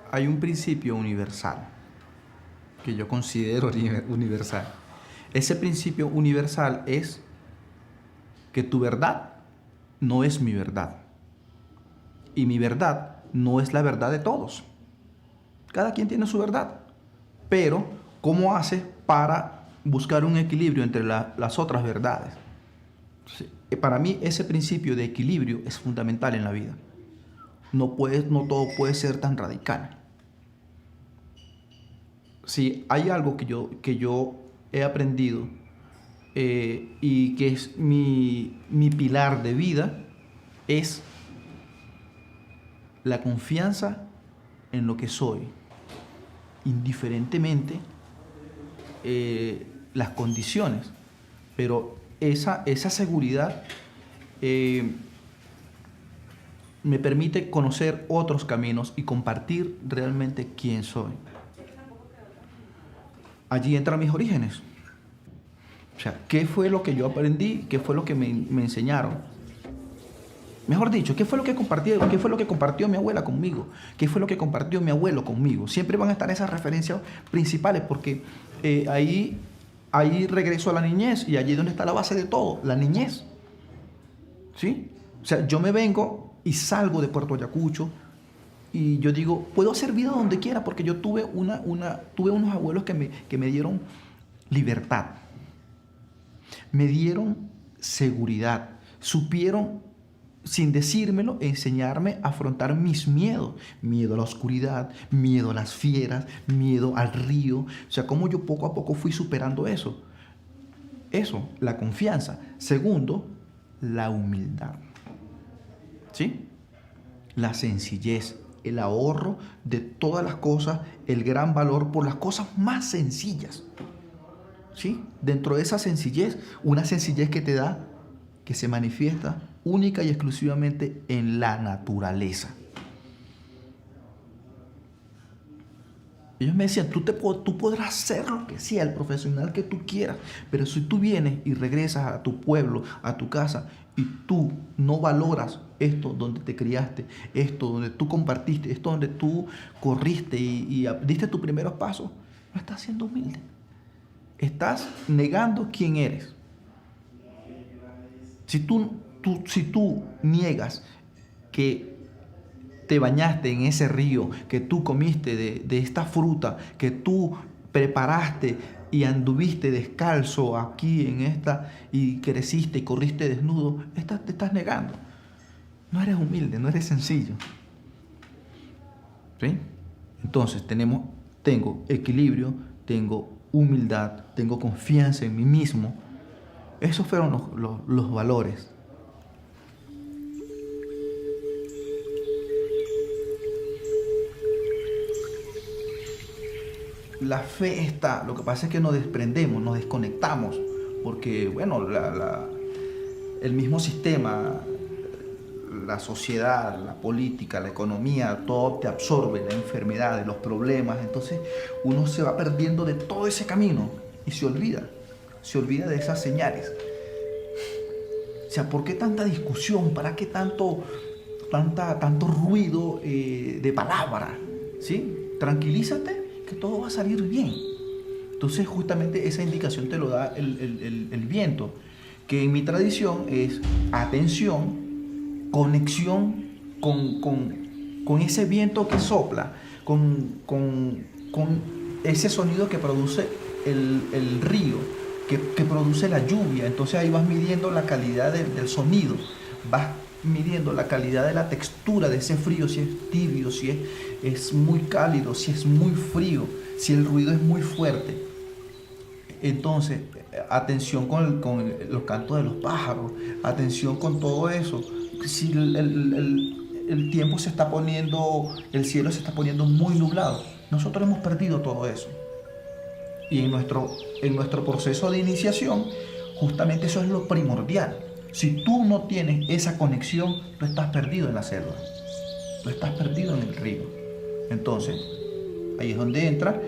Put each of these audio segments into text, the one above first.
hay un principio universal que yo considero universal. Ese principio universal es que tu verdad no es mi verdad y mi verdad no es la verdad de todos. Cada quien tiene su verdad, pero ¿cómo haces para buscar un equilibrio entre las otras verdades? Para mí ese principio de equilibrio es fundamental en la vida. No todo puede ser tan radical. Si hay algo que yo he aprendido y que es mi pilar de vida, es la confianza en lo que soy, indiferentemente las condiciones. Pero esa seguridad me permite conocer otros caminos y compartir realmente quién soy. Allí entran mis orígenes. O sea, ¿qué fue lo que yo aprendí? ¿Qué fue lo que me enseñaron? Mejor dicho, ¿qué fue lo que compartieron? ¿Qué fue lo que compartió mi abuela conmigo? ¿Qué fue lo que compartió mi abuelo conmigo? Siempre van a estar esas referencias principales porque ahí regreso a la niñez y allí es donde está la base de todo, la niñez. ¿Sí? O sea, yo me vengo y salgo de Puerto Ayacucho y yo digo, puedo hacer vida donde quiera porque yo tuve unos abuelos que me dieron libertad, me dieron seguridad, supieron, sin decírmelo, enseñarme a afrontar mis miedos. Miedo a la oscuridad, miedo a las fieras, miedo al río. O sea, cómo yo poco a poco fui superando eso. Eso, la confianza. Segundo, la humildad. ¿Sí? La sencillez, el ahorro de todas las cosas, el gran valor por las cosas más sencillas. ¿Sí? Dentro de esa sencillez, una sencillez que te da, que se manifiesta única y exclusivamente en la naturaleza. Ellos me decían, tú podrás hacer lo que sea, el profesional que tú quieras, pero si tú vienes y regresas a tu pueblo, a tu casa, y tú no valoras esto donde te criaste, esto donde tú compartiste, esto donde tú corriste y diste tus primeros pasos, no estás siendo humilde. Estás negando quién eres. Si tú niegas que te bañaste en ese río, que tú comiste de esta fruta, que tú preparaste y anduviste descalzo aquí en esta y creciste y corriste desnudo, te estás negando. No eres humilde, no eres sencillo. ¿Sí? Entonces tengo equilibrio, tengo humildad, tengo confianza en mí mismo. Esos fueron los valores. La fe está, lo que pasa es que nos desprendemos, nos desconectamos, porque bueno, el mismo sistema, la sociedad, la política, la economía, todo te absorbe, la enfermedad, los problemas, entonces uno se va perdiendo de todo ese camino y se olvida de esas señales. O sea, ¿por qué tanta discusión? ¿Para qué tanto ruido de palabra? ¿Sí? Tranquilízate, que todo va a salir bien. Entonces, justamente esa indicación te lo da el viento, que en mi tradición es atención, conexión con ese viento que sopla, con ese sonido que produce el río, que produce la lluvia. Entonces ahí vas midiendo la calidad del sonido, vas midiendo la calidad de la textura de ese frío, si es tibio, si es muy cálido, si es muy frío, si el ruido es muy fuerte. Entonces, atención con los cantos de los pájaros, atención con todo eso. Si el tiempo se está poniendo, el cielo se está poniendo muy nublado, nosotros hemos perdido todo eso. Y en nuestro proceso de iniciación, justamente eso es lo primordial. Si tú no tienes esa conexión, tú estás perdido en la selva, tú estás perdido en el río. Entonces, ahí es donde entran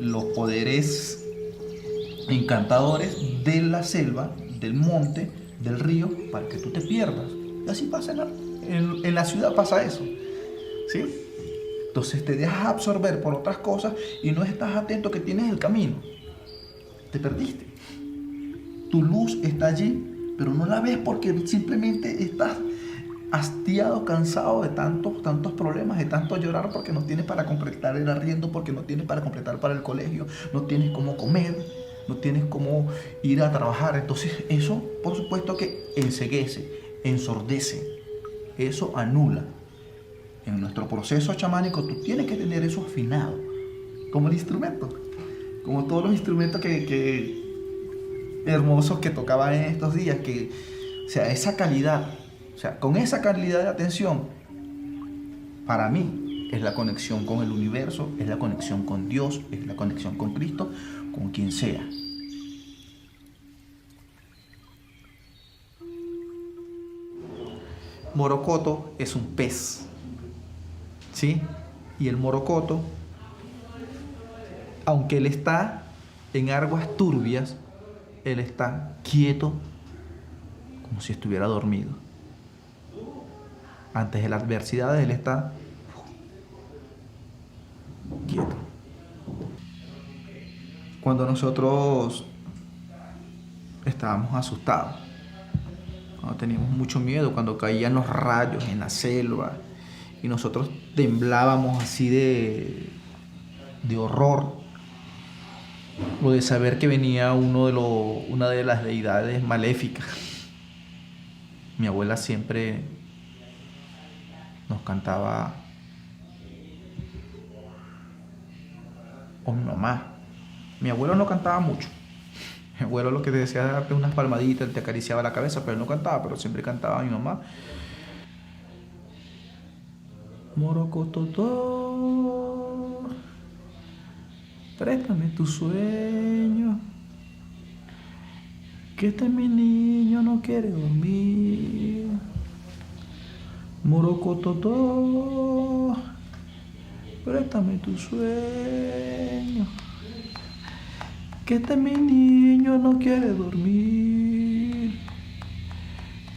los poderes encantadores de la selva, del monte, del río, para que tú te pierdas. Y así pasa en la ciudad, pasa eso. ¿Sí? Entonces te dejas absorber por otras cosas y no estás atento que tienes el camino. Te perdiste. Tu luz está allí, pero no la ves porque simplemente estás hastiado, cansado de tantos problemas, de tanto llorar porque no tienes para completar el arriendo, porque no tienes para completar para el colegio, no tienes cómo comer, no tienes cómo ir a trabajar. Entonces eso, por supuesto que enceguece, ensordece, eso anula. En nuestro proceso chamánico tú tienes que tener eso afinado, como el instrumento, como todos los instrumentos que hermosos que tocaban en estos días, que, o sea, esa calidad, o sea, con esa calidad de atención, para mí es la conexión con el universo, es la conexión con Dios, es la conexión con Cristo, con quien sea. Morocoto es un pez, ¿sí? Y el morocoto, aunque él está en aguas turbias, él está quieto como si estuviera dormido. Antes de la adversidad, él está quieto. Cuando nosotros estábamos asustados, cuando teníamos mucho miedo, cuando caían los rayos en la selva y nosotros temblábamos así de horror, o de saber que venía una de las deidades maléficas. Mi abuela siempre nos cantaba, o mi mamá. Mi abuelo no cantaba mucho. Mi abuelo lo que te decía era darte unas palmaditas, él te acariciaba la cabeza, pero él no cantaba, pero siempre cantaba a mi mamá. Morocototó, préstame tu sueño, que mi niño no quiere dormir. Morocototó, préstame tu sueño, que mi niño no quiere dormir.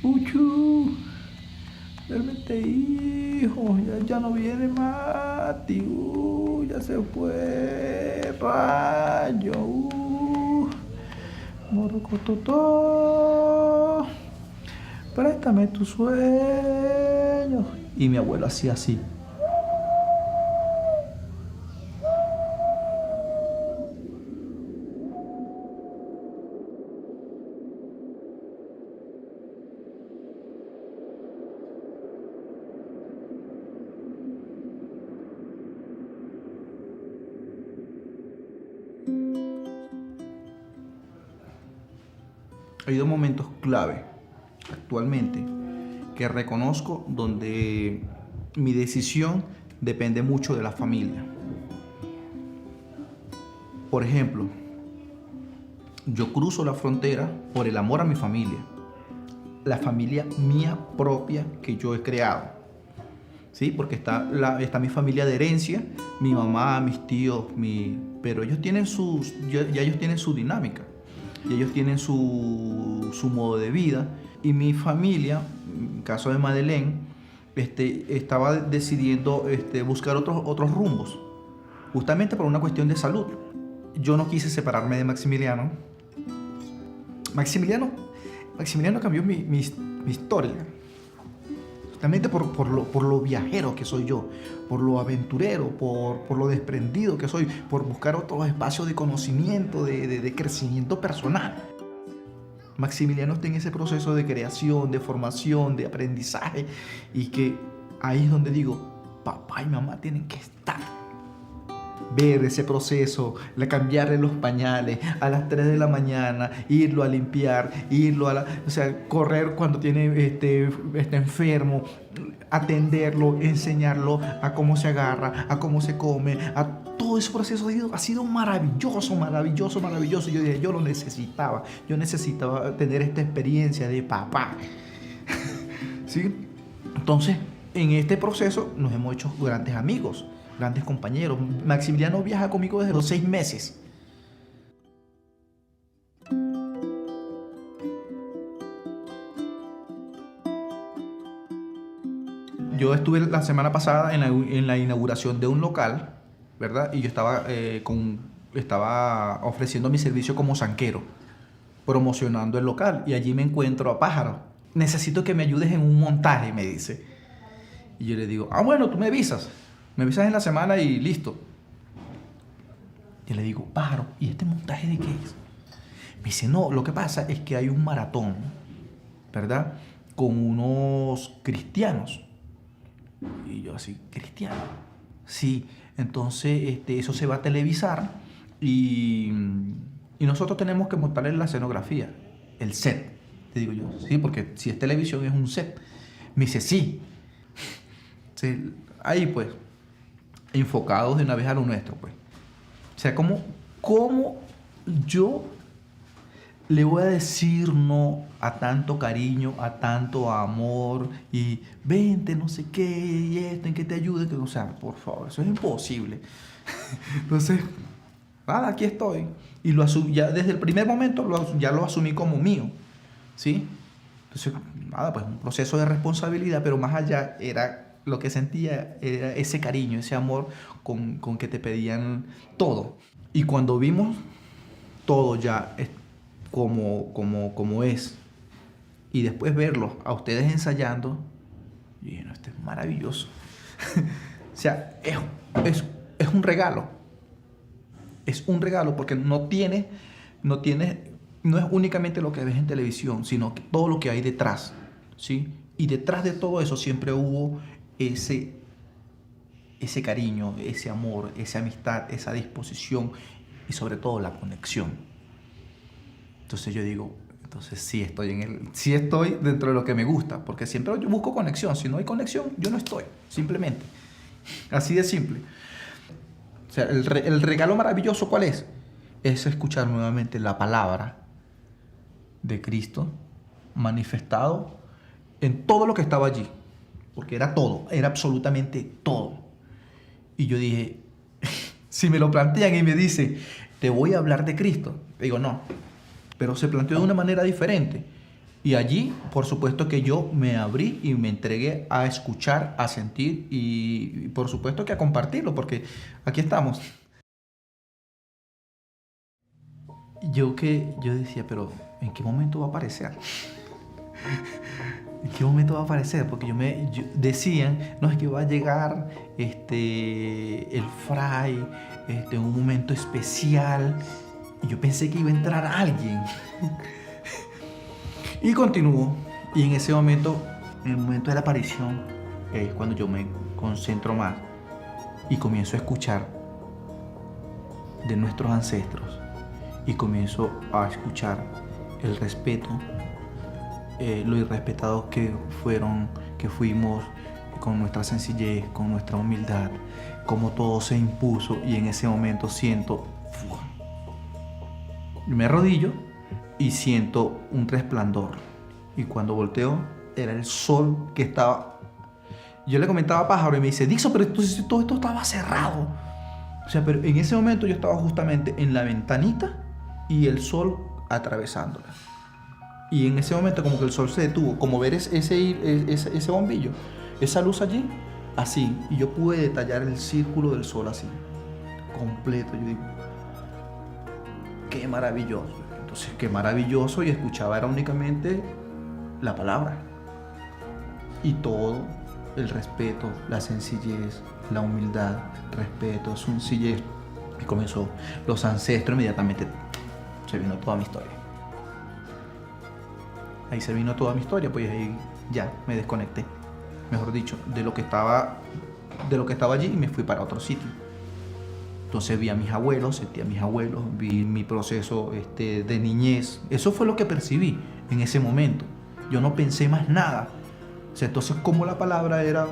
Uchu, duérmete hijo, ya no viene Mati, ya se fue Rayo, Morocototó, préstame tu sueño. Y mi abuelo hacía así. Hay dos momentos clave actualmente que reconozco donde mi decisión depende mucho de la familia. Por ejemplo, yo cruzo la frontera por el amor a mi familia, la familia mía propia que yo he creado, ¿sí? Porque está mi familia de herencia, mi mamá, mis tíos, pero ellos tienen ya ellos tienen su dinámica, y ellos tienen su modo de vida. Y mi familia, en el caso de Madeleine, estaba decidiendo buscar otros rumbos, justamente por una cuestión de salud. Yo no quise separarme de Maximiliano. Maximiliano cambió mi historia, justamente por lo viajero que soy yo, por lo aventurero, por lo desprendido que soy, por buscar otros espacios de conocimiento, de crecimiento personal. Maximiliano está en ese proceso de creación, de formación, de aprendizaje, y que ahí es donde digo, papá y mamá tienen que estar. Ver ese proceso, cambiarle los pañales a las 3 de la mañana, irlo a limpiar, correr cuando está enfermo, atenderlo, enseñarlo a cómo se agarra, a cómo se come, a todo ese proceso ha sido maravilloso. Y yo dije, yo necesitaba tener esta experiencia de papá. ¿Sí? Entonces, en este proceso nos hemos hecho grandes amigos, grandes compañeros. Maximiliano viaja conmigo desde los 6 meses. yo estuve la semana pasada en la inauguración de un local, ¿verdad? Y yo estaba ofreciendo mi servicio como zanquero, promocionando el local. Y allí me encuentro a Pájaro. Necesito que me ayudes en un montaje, me dice. Y yo le digo, bueno, tú me avisas. Me avisas en la semana y listo. Y le digo, Pájaro, ¿y este montaje de qué es? Me dice, no, lo que pasa es que hay un maratón, ¿verdad? Con unos cristianos. Y yo así, ¿cristiano? Sí, entonces eso se va a televisar y nosotros tenemos que montarle la escenografía, el set. Te digo yo, sí, porque si es televisión es un set. Me dice, sí. Sí, ahí pues, enfocados de una vez a lo nuestro, pues. O sea, ¿cómo yo le voy a decir no a tanto cariño, a tanto amor y vente, no sé qué, y esto, en que te ayude? O sea, por favor, eso es imposible. Entonces, nada, aquí estoy. Y ya desde el primer momento ya lo asumí como mío, ¿sí? Entonces, nada, pues un proceso de responsabilidad, pero más allá era lo que sentía, era ese cariño, ese amor con que te pedían todo. Y cuando vimos todo ya como es, y después verlos a ustedes ensayando, yo dije, no, esto es maravilloso. O sea, es un regalo. Es un regalo porque no es únicamente lo que ves en televisión, sino que todo lo que hay detrás, ¿sí? Y detrás de todo eso siempre hubo ese cariño, ese amor, esa amistad, esa disposición y sobre todo la conexión. Entonces yo digo, entonces sí estoy dentro de lo que me gusta, porque siempre yo busco conexión. Si no hay conexión, yo no estoy, simplemente. Así de simple. O sea, el regalo maravilloso, ¿cuál es? Es escuchar nuevamente la palabra de Cristo manifestado en todo lo que estaba allí. Porque era todo, era absolutamente todo. Y yo dije, si me lo plantean y me dicen, te voy a hablar de Cristo, digo, no. Pero se planteó de una manera diferente. Y allí, por supuesto que yo me abrí y me entregué a escuchar, a sentir y por supuesto que a compartirlo, porque aquí estamos. Yo decía, pero ¿en qué momento va a aparecer? ¿En qué momento va a aparecer? Porque decían, no, es que va a llegar el fray en un momento especial. Y yo pensé que iba a entrar alguien. Y continuó. Y en ese momento, en el momento de la aparición, es cuando yo me concentro más y comienzo a escuchar de nuestros ancestros. Y comienzo a escuchar el respeto, lo irrespetados que fuimos con nuestra sencillez, con nuestra humildad, como todo se impuso. Y en ese momento siento, me arrodillo y siento un resplandor. Y cuando volteo, era el sol que estaba. Yo le comentaba a Pájaro y me dice, Dixon, pero entonces todo esto estaba cerrado. O sea, pero en ese momento yo estaba justamente en la ventanita y el sol atravesándola. Y en ese momento como que el sol se detuvo, como ver ese bombillo, esa luz allí, así. Y yo pude detallar el círculo del sol así, completo. Yo digo, qué maravilloso. Entonces, qué maravilloso. Y escuchaba era únicamente la palabra. Y todo, el respeto, la sencillez, la humildad, respeto, sencillez. Y comenzó los ancestros, inmediatamente se vino toda mi historia. Ahí se vino toda mi historia, pues ahí ya me desconecté, mejor dicho, de lo que estaba allí y me fui para otro sitio. Entonces vi a mis abuelos, sentí a mis abuelos, vi mi proceso de niñez. Eso fue lo que percibí en ese momento. Yo no pensé más nada. O sea, entonces como la palabra era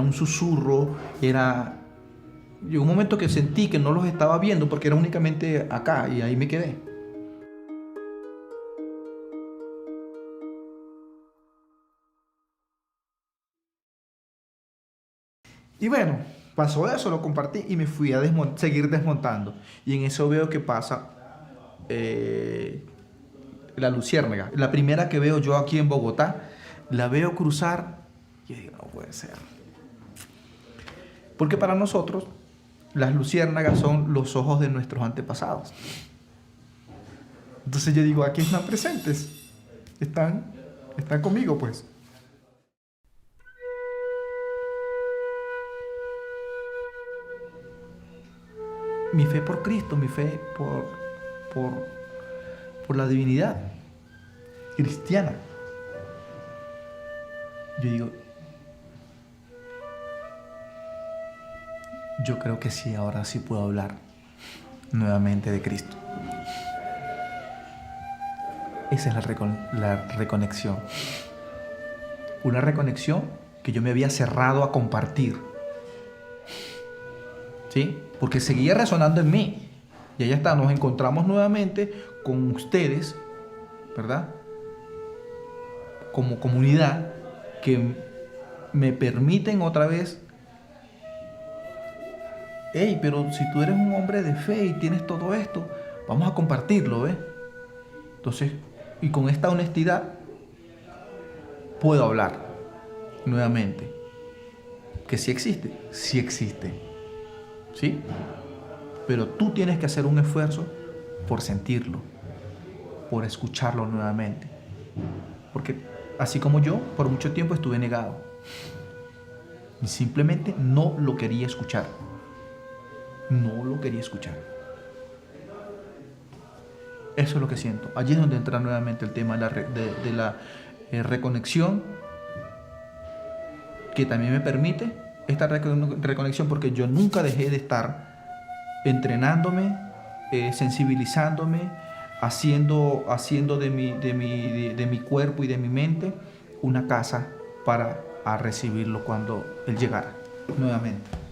un susurro, llegó un momento que sentí que no los estaba viendo porque era únicamente acá y ahí me quedé. Y bueno, pasó eso, lo compartí y me fui a seguir desmontando. Y en eso veo que pasa la luciérnaga. La primera que veo yo aquí en Bogotá, la veo cruzar Yo digo, no puede ser. Porque para nosotros, las luciérnagas son los ojos de nuestros antepasados. Entonces yo digo, aquí están presentes. Están conmigo, pues. Mi fe por Cristo, mi fe por la divinidad cristiana. Yo digo, yo creo que sí, ahora sí puedo hablar nuevamente de Cristo. Esa es la reconexión. Una reconexión que yo me había cerrado a compartir. ¿Sí? Porque seguía resonando en mí. Y ahí está, nos encontramos nuevamente con ustedes, ¿verdad? Como comunidad que me permiten otra vez, hey, pero si tú eres un hombre de fe y tienes todo esto, vamos a compartirlo, ¿ves? Entonces, y con esta honestidad puedo hablar nuevamente. Que sí existe, ¿sí? Pero tú tienes que hacer un esfuerzo por sentirlo, por escucharlo nuevamente. Porque así como yo, por mucho tiempo estuve negado. Y simplemente no lo quería escuchar. No lo quería escuchar. Eso es lo que siento. Allí es donde entra nuevamente el tema de la reconexión, que también me permite esta reconexión, porque yo nunca dejé de estar entrenándome, sensibilizándome, haciendo de mi cuerpo y de mi mente una casa para recibirlo cuando Él llegara nuevamente.